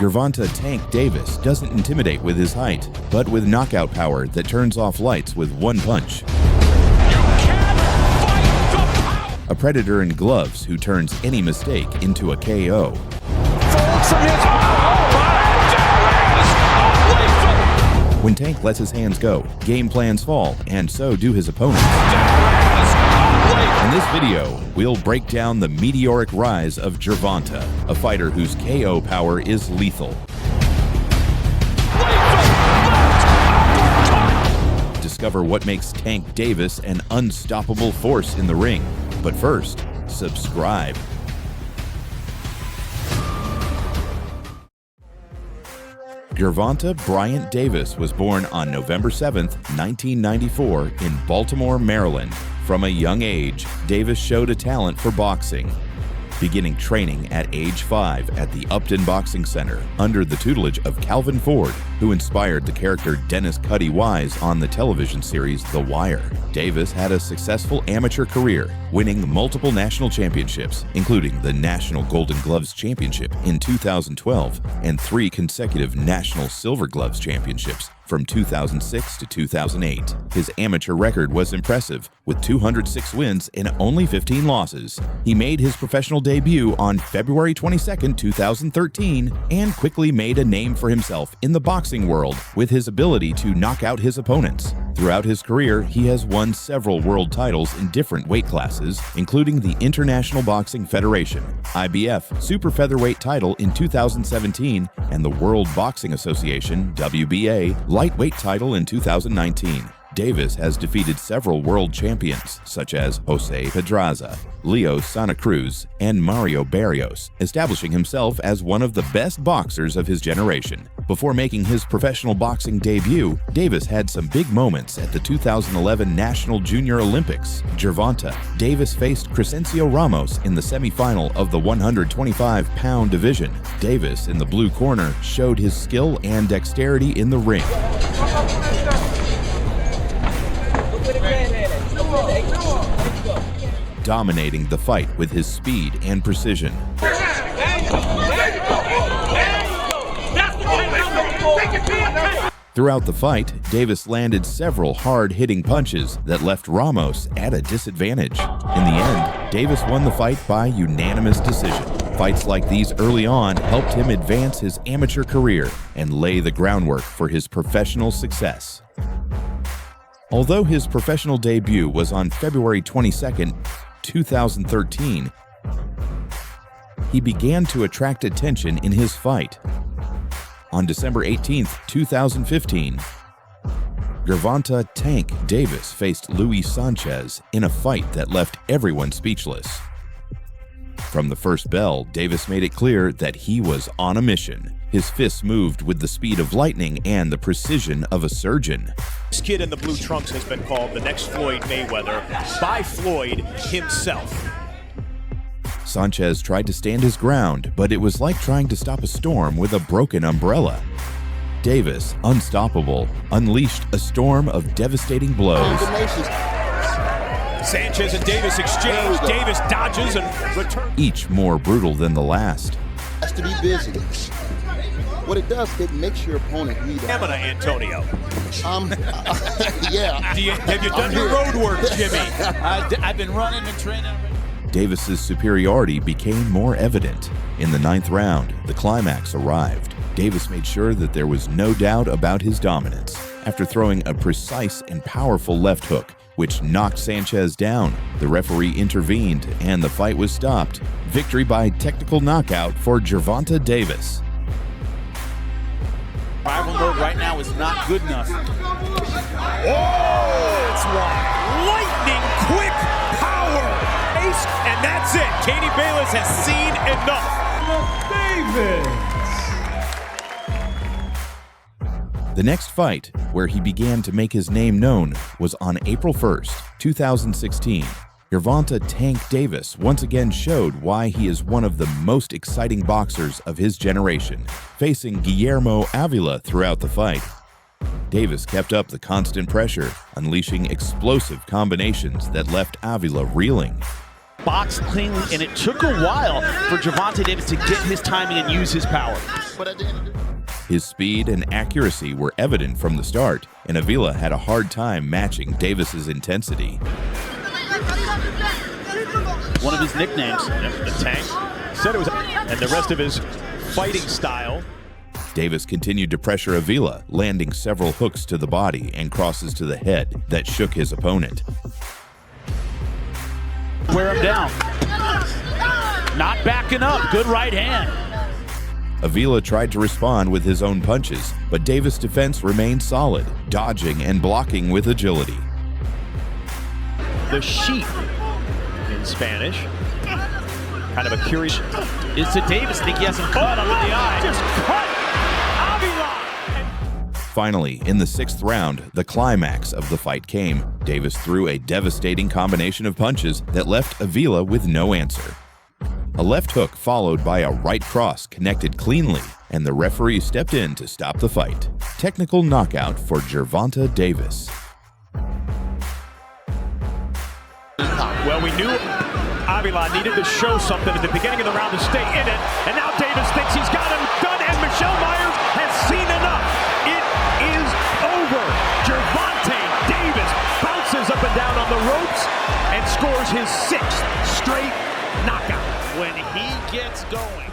Gervonta "Tank" Davis doesn't intimidate with his height, but with knockout power that turns off lights with one punch. A predator in gloves who turns any mistake into a KO. When Tank lets his hands go, game plans fall, and so do his opponents. In this video, we'll break down the meteoric rise of Gervonta, a fighter whose KO power is lethal. Discover what makes Tank Davis an unstoppable force in the ring. But first, subscribe. Gervonta Bryant Davis was born on November 7, 1994 in Baltimore, Maryland. From a young age, Davis showed a talent for boxing, beginning training at age 5 at the Upton Boxing Center under the tutelage of Calvin Ford, who inspired the character Dennis Cuddy Wise on the television series The Wire. Davis had a successful amateur career, winning multiple national championships, including the National Golden Gloves Championship in 2012 and 3 consecutive National Silver Gloves Championships from 2006 to 2008. His amateur record was impressive, with 206 wins and only 15 losses. He made his professional debut on February 22, 2013, and quickly made a name for himself in the boxing world with his ability to knock out his opponents. Throughout his career, he has won several world titles in different weight classes, including the International Boxing Federation, IBF Super Featherweight title in 2017, and the World Boxing Association, WBA, lightweight title in 2019. Davis has defeated several world champions, such as Jose Pedraza, Leo Santa Cruz, and Mario Barrios, establishing himself as one of the best boxers of his generation. Before making his professional boxing debut, Davis had some big moments at the 2011 National Junior Olympics. Gervonta Davis faced Crescencio Ramos in the semifinal of the 125-pound division. Davis, in the blue corner, showed his skill and dexterity in the ring, dominating the fight with his speed and precision. Throughout the fight, Davis landed several hard-hitting punches that left Ramos at a disadvantage. In the end, Davis won the fight by unanimous decision. Fights like these early on helped him advance his amateur career and lay the groundwork for his professional success. Although his professional debut was on February 22, 2013, he began to attract attention in his fight. On December 18, 2015, Gervonta "Tank" Davis faced Luis Sanchez in a fight that left everyone speechless. From the first bell, Davis made it clear that he was on a mission. His fists moved with the speed of lightning and the precision of a surgeon. This kid in the blue trunks has been called the next Floyd Mayweather by Floyd himself. Sanchez tried to stand his ground, but it was like trying to stop a storm with a broken umbrella. Davis, unstoppable, unleashed a storm of devastating blows. Sanchez and Davis exchange. Davis dodges and returns. Each more brutal than the last. Has to be busy. What it does, it makes your opponent read out. Stamina, Antonio. Yeah. Have you done your road work, Jimmy? I've been running and training. Davis's superiority became more evident. In the 9th round, the climax arrived. Davis made sure that there was no doubt about his dominance. After throwing a precise and powerful left hook, which knocked Sanchez down, the referee intervened and the fight was stopped. Victory by technical knockout for Gervonta Davis. Rival mode right now is not good enough. Oh, that's one. Lightning quick power. And that's it. Katie Bayless has seen enough. The next fight, where he began to make his name known, was on April 1st, 2016. Gervonta "Tank" Davis once again showed why he is one of the most exciting boxers of his generation, facing Guillermo Avila throughout the fight. Davis kept up the constant pressure, unleashing explosive combinations that left Avila reeling. Box cleanly, and it took a while for Gervonta Davis to get his timing and use his power. But at the end of the day, His speed and accuracy were evident from the start, and Avila had a hard time matching Davis's intensity. One of his nicknames. The Tank said it was, and the rest of his fighting style. Davis continued to pressure Avila, landing several hooks to the body and crosses to the head that shook his opponent. Wear him down. Not backing up. Good right hand. Avila tried to respond with his own punches, but Davis' defense remained solid, dodging and blocking with agility. The sheep in Spanish. Kind of a curious. Is to Davis. Think he has some caught under the eye. Just cut Avila. Finally, in the 6th round, the climax of the fight came. Davis threw a devastating combination of punches that left Avila with no answer. A left hook followed by a right cross connected cleanly, and the referee stepped in to stop the fight. Technical knockout for Gervonta Davis. Well, we knew Avila needed to show something at the beginning of the round to stay in it, and now Davis thinks he's got him done, and Michelle Myers has seen enough. It is over. Gervonta Davis bounces up and down on the ropes and scores his 6th straight knockout. When he gets going.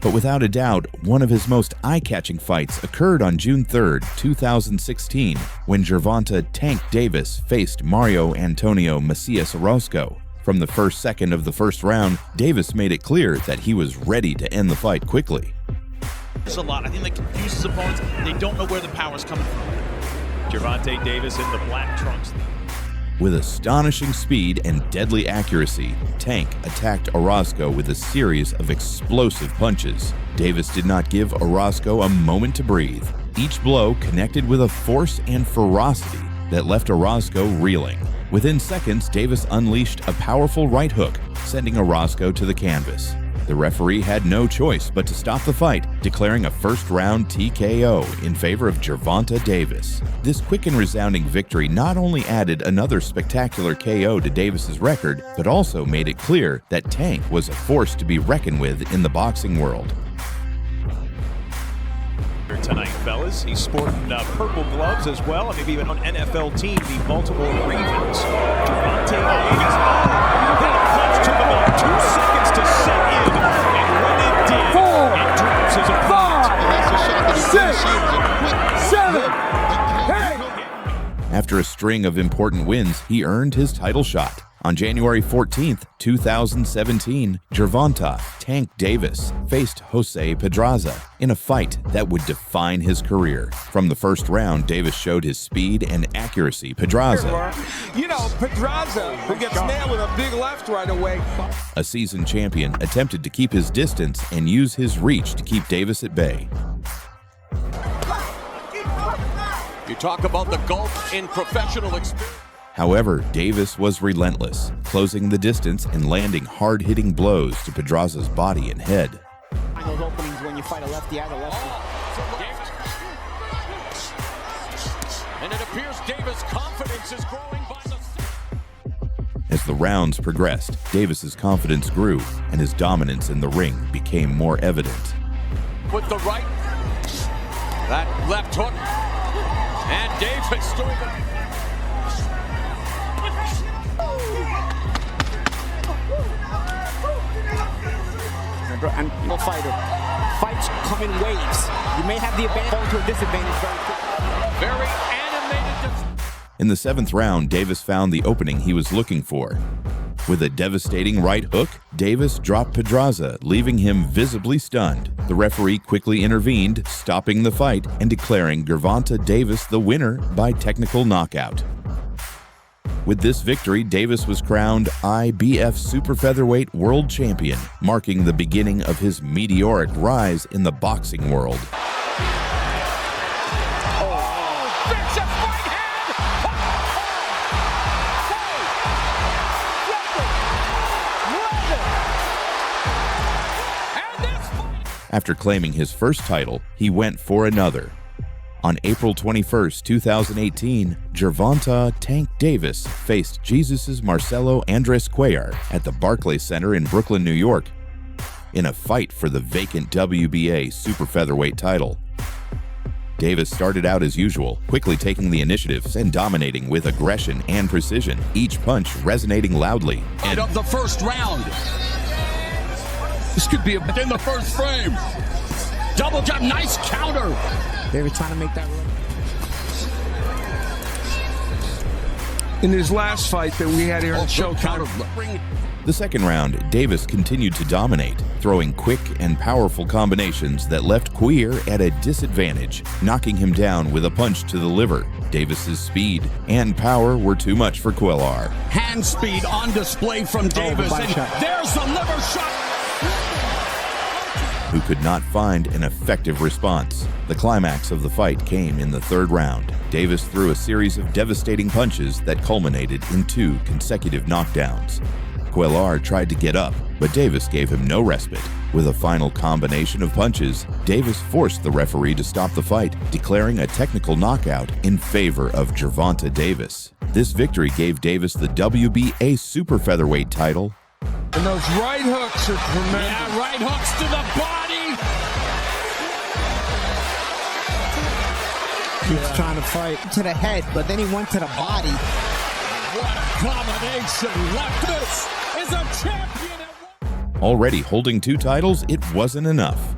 But without a doubt, one of his most eye-catching fights occurred on June 3, 2016, when Gervonta "Tank" Davis faced Mario Antonio Macias Orozco. From the first second of the first round, Davis made it clear that he was ready to end the fight quickly. There's a lot. I think that confuses opponents. They don't know where the power's coming from. Gervonta Davis in the black trunks. With astonishing speed and deadly accuracy, Tank attacked Orozco with a series of explosive punches. Davis did not give Orozco a moment to breathe. Each blow connected with a force and ferocity that left Orozco reeling. Within seconds, Davis unleashed a powerful right hook, sending Orozco to the canvas. The referee had no choice but to stop the fight, declaring a first-round TKO in favor of Gervonta Davis. This quick and resounding victory not only added another spectacular KO to Davis's record, but also made it clear that Tank was a force to be reckoned with in the boxing world. Tonight, fellas, he's sporting purple gloves as well, and maybe even on NFL team, the Baltimore Ravens. Gervonta Davis, that punch took about 2 seconds to set in, and when it did, it drops his opponent. After a string of important wins, he earned his title shot. On January 14, 2017, Gervonta "Tank" Davis faced Jose Pedraza in a fight that would define his career. From the first round, Davis showed his speed and accuracy. Pedraza, Pedraza, who gets nailed with a big left right away. a seasoned champion, attempted to keep his distance and use his reach to keep Davis at bay. You talk about the gulf in professional experience. However, Davis was relentless, closing the distance and landing hard-hitting blows to Pedraza's body and head. Those openings when you fight a lefty, either lefty. And it appears Davis' confidence is growing by the... As the rounds progressed, Davis's confidence grew and his dominance in the ring became more evident. With the right, that left hook, and Davis doing it. And no fighter. Fights come in waves. You may have the advantage to a disadvantage very quickly. Very animated. In the 7th round, Davis found the opening he was looking for. With a devastating right hook, Davis dropped Pedraza, leaving him visibly stunned. The referee quickly intervened, stopping the fight and declaring Gervonta Davis the winner by technical knockout. With this victory, Davis was crowned IBF Super Featherweight World Champion, marking the beginning of his meteoric rise in the boxing world. After claiming his first title, he went for another. On April 21, 2018, Gervonta "Tank" Davis faced Jesus' Marcelo Andres Cuellar at the Barclays Center in Brooklyn, New York, in a fight for the vacant WBA super featherweight title. Davis started out as usual, quickly taking the initiative and dominating with aggression and precision, each punch resonating loudly. End of the first round. This could be in the first frame. Double jump, nice counter. They were trying to make that run. In his last fight that we had here in Showtime. The second round, Davis continued to dominate, throwing quick and powerful combinations that left Cuellar at a disadvantage, knocking him down with a punch to the liver. Davis's speed and power were too much for Cuellar. Hand speed on display from Davis, and there's the liver shot. Who could not find an effective response. The climax of the fight came in the third round. Davis threw a series of devastating punches that culminated in 2 consecutive knockdowns. Cuellar tried to get up, but Davis gave him no respite. With a final combination of punches, Davis forced the referee to stop the fight, declaring a technical knockout in favor of Gervonta Davis. This victory gave Davis the WBA super featherweight title. And those right hooks are tremendous. Yeah, right hooks to the body. Keeps trying to fight to the head, but then he went to the body. What a combination. This is a champion. Already holding 2 titles, it wasn't enough.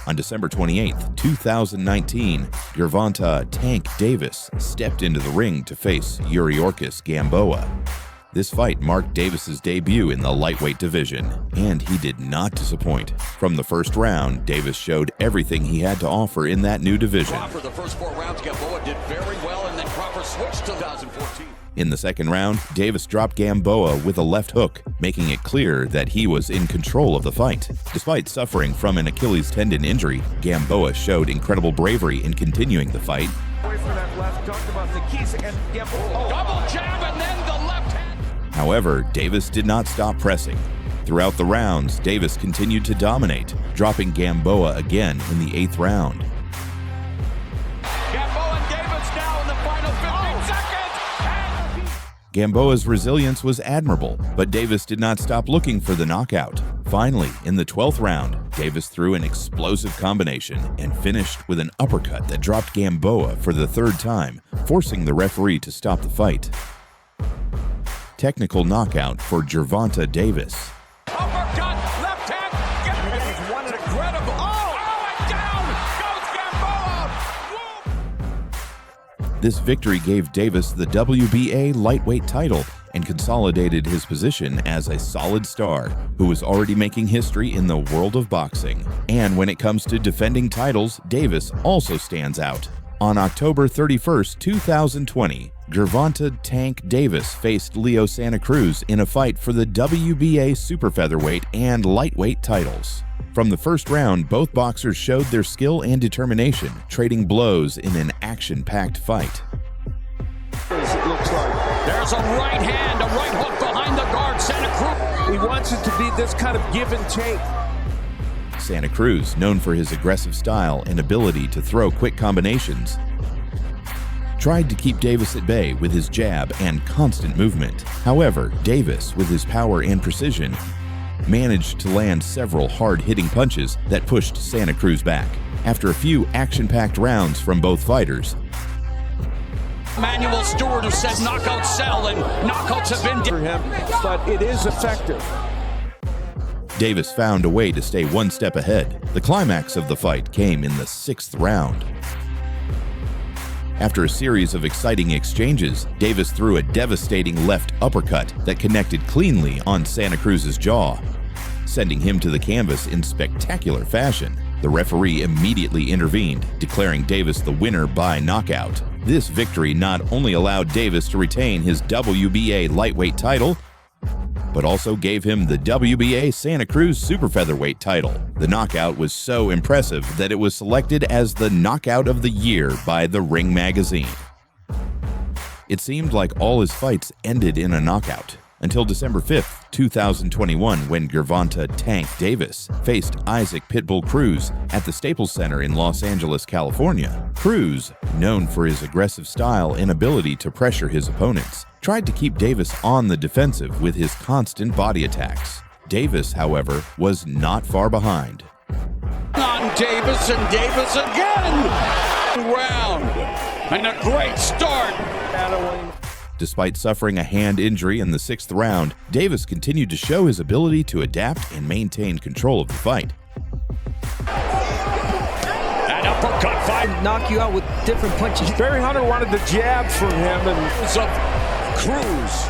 On December 28, 2019, Gervonta "Tank" Davis stepped into the ring to face Yuriorkis Gamboa. This fight marked Davis's debut in the lightweight division, and he did not disappoint. From the first round, Davis showed everything he had to offer in that new division. For the first 4 rounds, Gamboa did very well, and then Crawford switched to 2014. In the second round, Davis dropped Gamboa with a left hook, making it clear that he was in control of the fight. Despite suffering from an Achilles tendon injury, Gamboa showed incredible bravery in continuing the fight. Away from that left, talked about the keys and Gamboa. Double jab and then the left hand. However, Davis did not stop pressing. Throughout the rounds, Davis continued to dominate, dropping Gamboa again in the 8th round. Gamboa and Davis now in the final 15 seconds. Gamboa's resilience was admirable, but Davis did not stop looking for the knockout. Finally, in the 12th round, Davis threw an explosive combination and finished with an uppercut that dropped Gamboa for the 3rd time, forcing the referee to stop the fight. Technical knockout for Gervonta Davis. Uppercut, left hand. He's won it incredible. And down goes Gamboa. This victory gave Davis the WBA lightweight title and consolidated his position as a solid star who was already making history in the world of boxing. And when it comes to defending titles, Davis also stands out. On October 31, 2020, Gervonta "Tank" Davis faced Leo Santa Cruz in a fight for the WBA super featherweight and lightweight titles. From the first round, both boxers showed their skill and determination, trading blows in an action-packed fight. It looks like There's a right hand, a right hook behind the guard. Santa Cruz. He wants it to be this kind of give and take. Santa Cruz, known for his aggressive style and ability to throw quick combinations, tried to keep Davis at bay with his jab and constant movement. However, Davis, with his power and precision, managed to land several hard-hitting punches that pushed Santa Cruz back. After a few action-packed rounds from both fighters, Manuel Stewart, who said knockouts sell, and knockouts have been For him, but it is effective. Davis found a way to stay one step ahead. The climax of the fight came in the 6th round. After a series of exciting exchanges, Davis threw a devastating left uppercut that connected cleanly on Santa Cruz's jaw, sending him to the canvas in spectacular fashion. The referee immediately intervened, declaring Davis the winner by knockout. This victory not only allowed Davis to retain his WBA lightweight title, but also gave him the WBA Santa Cruz super featherweight title. The knockout was so impressive that it was selected as the Knockout of the Year by The Ring magazine. It seemed like all his fights ended in a knockout. until December 5th, 2021, when Gervonta "Tank" Davis faced Isaac "Pitbull" Cruz at the Staples Center in Los Angeles, California. Cruz, known for his aggressive style and ability to pressure his opponents, tried to keep Davis on the defensive with his constant body attacks. Davis, however, was not far behind. On Davis, and Davis again! Round, and a great start. Despite suffering a hand injury in the 6th round, Davis continued to show his ability to adapt and maintain control of the fight. An uppercut fight. Knock you out with different punches. Barry Hunter wanted the jab from him, and It's up Cruz.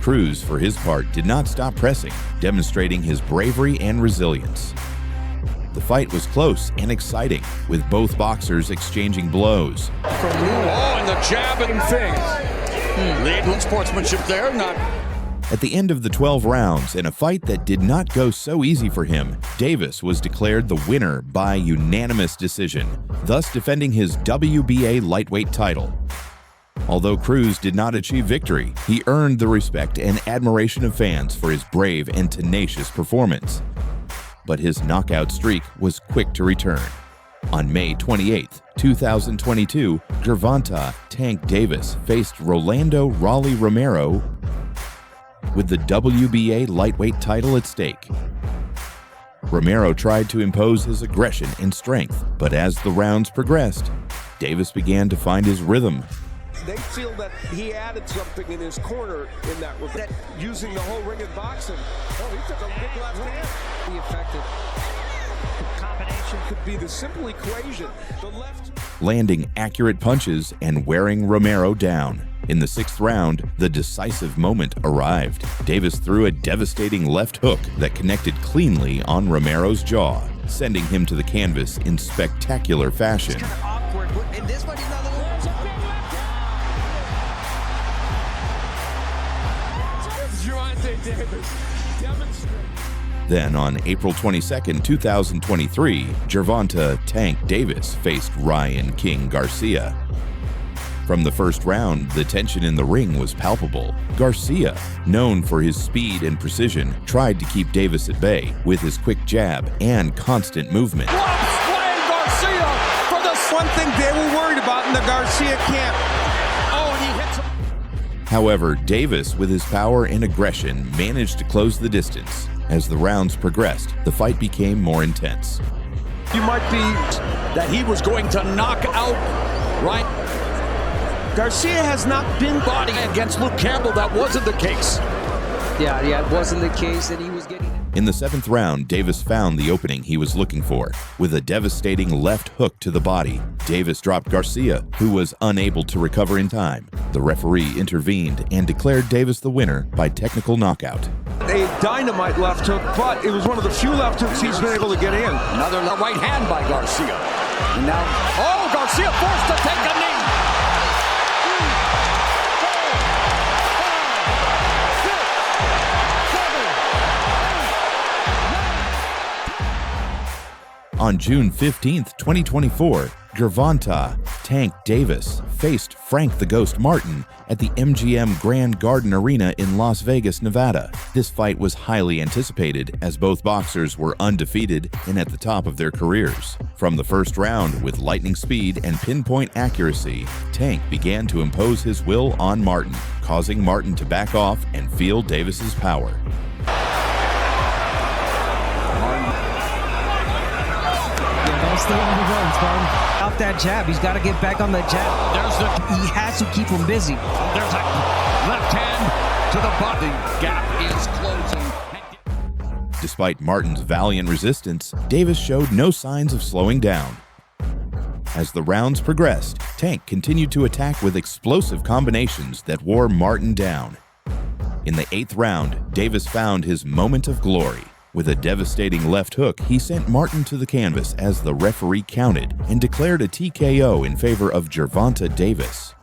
Cruz, for his part, did not stop pressing, demonstrating his bravery and resilience. The fight was close and exciting, with both boxers exchanging blows. Oh, and the jab and things. Leading sportsmanship there, not. At the end of the 12 rounds, in a fight that did not go so easy for him, Davis was declared the winner by unanimous decision, thus defending his WBA lightweight title. Although Cruz did not achieve victory, he earned the respect and admiration of fans for his brave and tenacious performance. But his knockout streak was quick to return. On May 28, 2022, Gervonta "Tank" Davis faced Rolando "Raleigh" Romero with the WBA lightweight title at stake. Romero tried to impose his aggression and strength, but as the rounds progressed, Davis began to find his rhythm. they feel that he added something in his corner in that regard, using the whole ring of boxing. Oh, he took a big left hand. The effective combination could be the simple equation. The left landing accurate punches and wearing Romero down. In the 6th round, the decisive moment arrived. Davis threw a devastating left hook that connected cleanly on Romero's jaw, sending him to the canvas in spectacular fashion. Then on April 22, 2023, Gervonta "Tank" Davis faced Ryan "King" Garcia. From the first round, the tension in the ring was palpable. Garcia, known for his speed and precision, tried to keep Davis at bay with his quick jab and constant movement. playing Garcia for the one thing they were worried about in the Garcia camp. Oh, and he hits him. However, Davis, with his power and aggression, managed to close the distance. As the rounds progressed, the fight became more intense. You might be That he was going to knock out Ryan Garcia has not been body against Luke Campbell. That wasn't the case. Yeah, it wasn't the case, and he was getting it. In the 7th round, Davis found the opening he was looking for. With a devastating left hook to the body, Davis dropped Garcia, who was unable to recover in time. The referee intervened and declared Davis the winner by technical knockout. a dynamite left hook, but it was one of the few left hooks he's been able to get in. Another right hand by Garcia. And now, Garcia forced to take a knee. On June 15, 2024, Gervonta "Tank" Davis faced Frank the Ghost Martin at the MGM Grand Garden Arena in Las Vegas, Nevada. This fight was highly anticipated as both boxers were undefeated and at the top of their careers. From the first round, with lightning speed and pinpoint accuracy, Tank began to impose his will on Martin, causing Martin to back off and feel Davis's power. Stay on the runs, man. Out that jab. He's got to get back on the jab. He has to keep him busy. There's a left hand to the body. Gap is closing. Despite Martin's valiant resistance, Davis showed no signs of slowing down. As the rounds progressed, Tank continued to attack with explosive combinations that wore Martin down. In the 8th round, Davis found his moment of glory. With a devastating left hook, he sent Martin to the canvas as the referee counted and declared a TKO in favor of Gervonta Davis.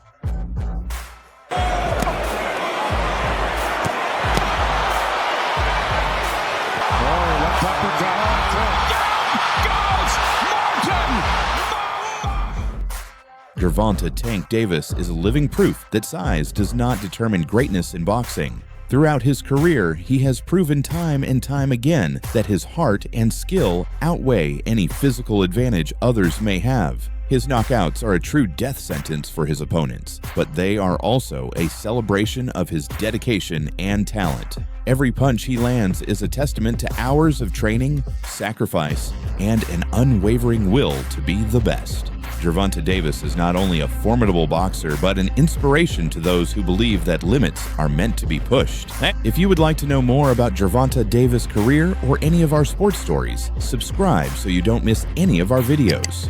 Gervonta "Tank" Davis is living proof that size does not determine greatness in boxing. Throughout his career, he has proven time and time again that his heart and skill outweigh any physical advantage others may have. His knockouts are a true death sentence for his opponents, but they are also a celebration of his dedication and talent. Every punch he lands is a testament to hours of training, sacrifice, and an unwavering will to be the best. Gervonta Davis is not only a formidable boxer, but an inspiration to those who believe that limits are meant to be pushed. If you would like to know more about Gervonta Davis' career or any of our sports stories, subscribe so you don't miss any of our videos.